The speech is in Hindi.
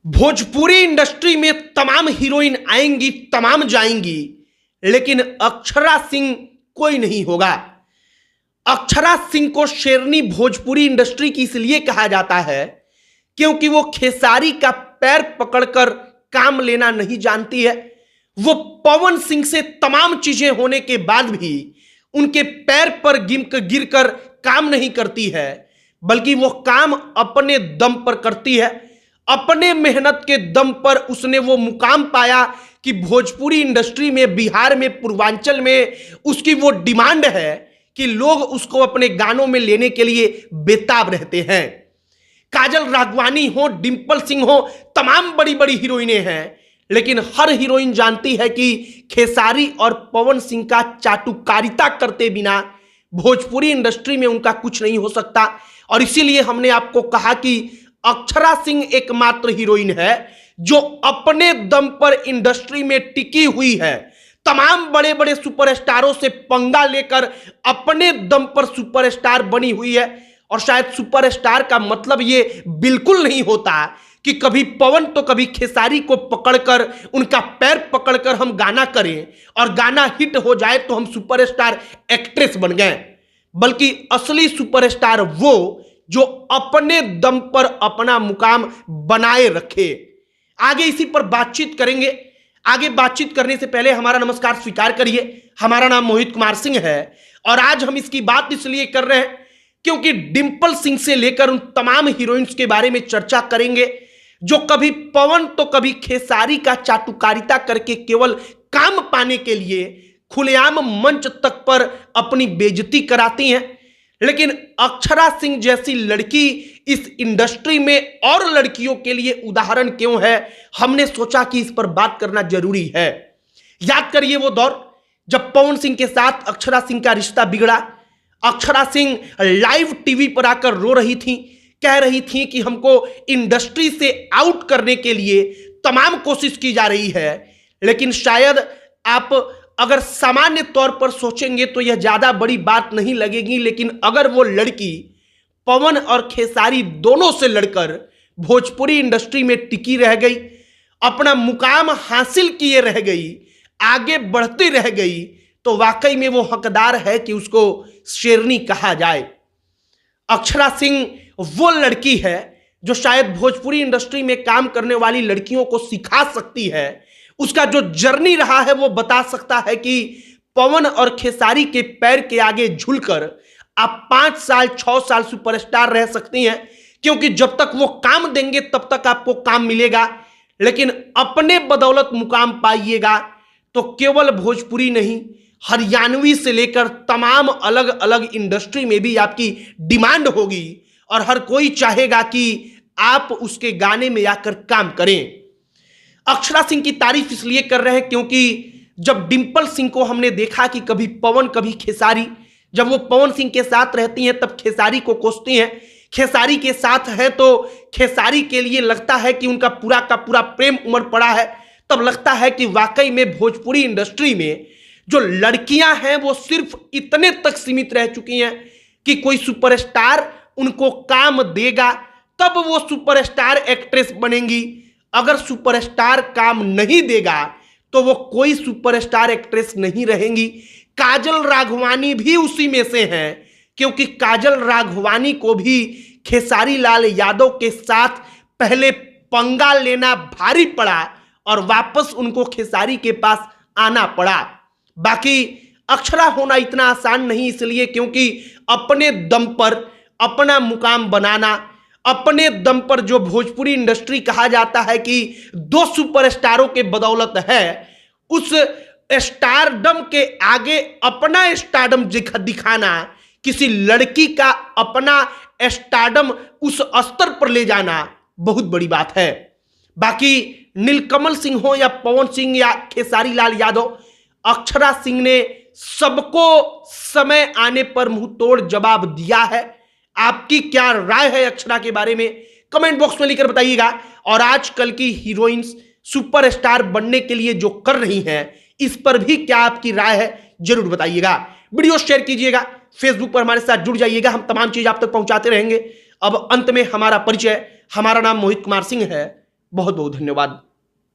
भोजपुरी इंडस्ट्री में तमाम हीरोइन आएंगी, तमाम जाएंगी, लेकिन अक्षरा सिंह कोई नहीं होगा। अक्षरा सिंह को शेरनी भोजपुरी इंडस्ट्री की इसलिए कहा जाता है क्योंकि वो खेसारी का पैर पकड़कर काम लेना नहीं जानती है। वो पवन सिंह से तमाम चीजें होने के बाद भी उनके पैर पर गिरकर काम नहीं करती है, बल्कि वो काम अपने दम पर करती है। अपने मेहनत के दम पर उसने वो मुकाम पाया कि भोजपुरी इंडस्ट्री में, बिहार में, पूर्वांचल में उसकी वो डिमांड है कि लोग उसको अपने गानों में लेने के लिए बेताब रहते हैं। काजल राघवानी हो, डिंपल सिंह हो, तमाम बड़ी बड़ी हीरोइनें हैं, लेकिन हर हीरोइन जानती है कि खेसारी और पवन सिंह का चाटुकारिता करते बिना भोजपुरी इंडस्ट्री में उनका कुछ नहीं हो सकता। और इसीलिए हमने आपको कहा कि अक्षरा सिंह एकमात्र हीरोइन है जो अपने दम पर इंडस्ट्री में टिकी हुई है। तमाम बड़े बड़े सुपरस्टारों से पंगा लेकर अपने दम पर सुपरस्टार बनी हुई है। और शायद सुपरस्टार का मतलब ये बिल्कुल नहीं होता कि कभी पवन तो कभी खेसारी को पकड़कर, उनका पैर पकड़कर हम गाना करें और गाना हिट हो जाए तो हम सुपरस्टार एक्ट्रेस बन गए, बल्कि असली सुपरस्टार वो जो अपने दम पर अपना मुकाम बनाए रखे। आगे इसी पर बातचीत करेंगे। आगे बातचीत करने से पहले हमारा नमस्कार स्वीकार करिए। हमारा नाम मोहित कुमार सिंह है और आज हम इसकी बात इसलिए कर रहे हैं क्योंकि डिंपल सिंह से लेकर उन तमाम हीरोइंस के बारे में चर्चा करेंगे जो कभी पवन तो कभी खेसारी का चाटुकारिता करके केवल काम पाने के लिए खुलेआम मंच तक पर अपनी बेइज्जती कराती हैं। लेकिन अक्षरा सिंह जैसी लड़की इस इंडस्ट्री में और लड़कियों के लिए उदाहरण क्यों है, हमने सोचा कि इस पर बात करना जरूरी है। याद करिए वो दौर जब पवन सिंह के साथ अक्षरा सिंह का रिश्ता बिगड़ा। अक्षरा सिंह लाइव टीवी पर आकर रो रही थी, कह रही थी कि हमको इंडस्ट्री से आउट करने के लिए तमाम कोशिश की जा रही है। लेकिन शायद आप अगर सामान्य तौर पर सोचेंगे तो यह ज्यादा बड़ी बात नहीं लगेगी, लेकिन अगर वो लड़की पवन और खेसारी दोनों से लड़कर भोजपुरी इंडस्ट्री में टिकी रह गई, अपना मुकाम हासिल किए रह गई, आगे बढ़ती रह गई, तो वाकई में वो हकदार है कि उसको शेरनी कहा जाए। अक्षरा सिंह वो लड़की है जो शायद भोजपुरी इंडस्ट्री में काम करने वाली लड़कियों को सिखा सकती है। उसका जो जर्नी रहा है वो बता सकता है कि पवन और खेसारी के पैर के आगे झूलकर आप 5 साल 6 साल सुपरस्टार रह सकती हैं, क्योंकि जब तक वो काम देंगे तब तक आपको काम मिलेगा। लेकिन अपने बदौलत मुकाम पाइएगा तो केवल भोजपुरी नहीं, हरियाणवी से लेकर तमाम अलग अलग इंडस्ट्री में भी आपकी डिमांड होगी और हर कोई चाहेगा कि आप उसके गाने में आकर काम करें। अक्षरा सिंह की तारीफ इसलिए कर रहे हैं क्योंकि जब डिंपल सिंह को हमने देखा कि कभी पवन कभी खेसारी, जब वो पवन सिंह के साथ रहती हैं तब खेसारी को कोसती हैं, खेसारी के साथ है तो खेसारी के लिए लगता है कि उनका पूरा का पूरा प्रेम उमड़ पड़ा है। तब लगता है कि वाकई में भोजपुरी इंडस्ट्री में जो लड़कियां हैं वो सिर्फ इतने तक सीमित रह चुकी हैं कि कोई सुपरस्टार उनको काम देगा तब वो सुपरस्टार एक्ट्रेस बनेंगी। अगर सुपरस्टार काम नहीं देगा तो वो कोई सुपरस्टार एक्ट्रेस नहीं रहेंगी। काजल राघवानी भी उसी में से हैं, क्योंकि काजल राघवानी को भी खेसारी लाल यादव के साथ पहले पंगा लेना भारी पड़ा और वापस उनको खेसारी के पास आना पड़ा। बाकी अक्षरा होना इतना आसान नहीं, इसलिए क्योंकि अपने दम पर अपना मुकाम बनाना, अपने दम पर जो भोजपुरी इंडस्ट्री कहा जाता है कि 2 सुपरस्टारों के बदौलत है, उस स्टारडम के आगे अपना स्टारडम दिखाना, किसी लड़की का अपना स्टारडम उस स्तर पर ले जाना बहुत बड़ी बात है। बाकी नीलकमल सिंह हो या पवन सिंह या खेसारी लाल यादव, अक्षरा सिंह ने सबको समय आने पर मुंह तोड़ जवाब दिया है। आपकी क्या राय है अक्षरा के बारे में, कमेंट बॉक्स में लिखकर बताइएगा। और आजकल की हीरोइंस सुपरस्टार बनने के लिए जो कर रही हैं, इस पर भी क्या आपकी राय है जरूर बताइएगा। वीडियो शेयर कीजिएगा, फेसबुक पर हमारे साथ जुड़ जाइएगा, हम तमाम चीज आप तक पहुंचाते रहेंगे। अब अंत में हमारा परिचय, हमारा नाम मोहित कुमार सिंह है। बहुत बहुत धन्यवाद।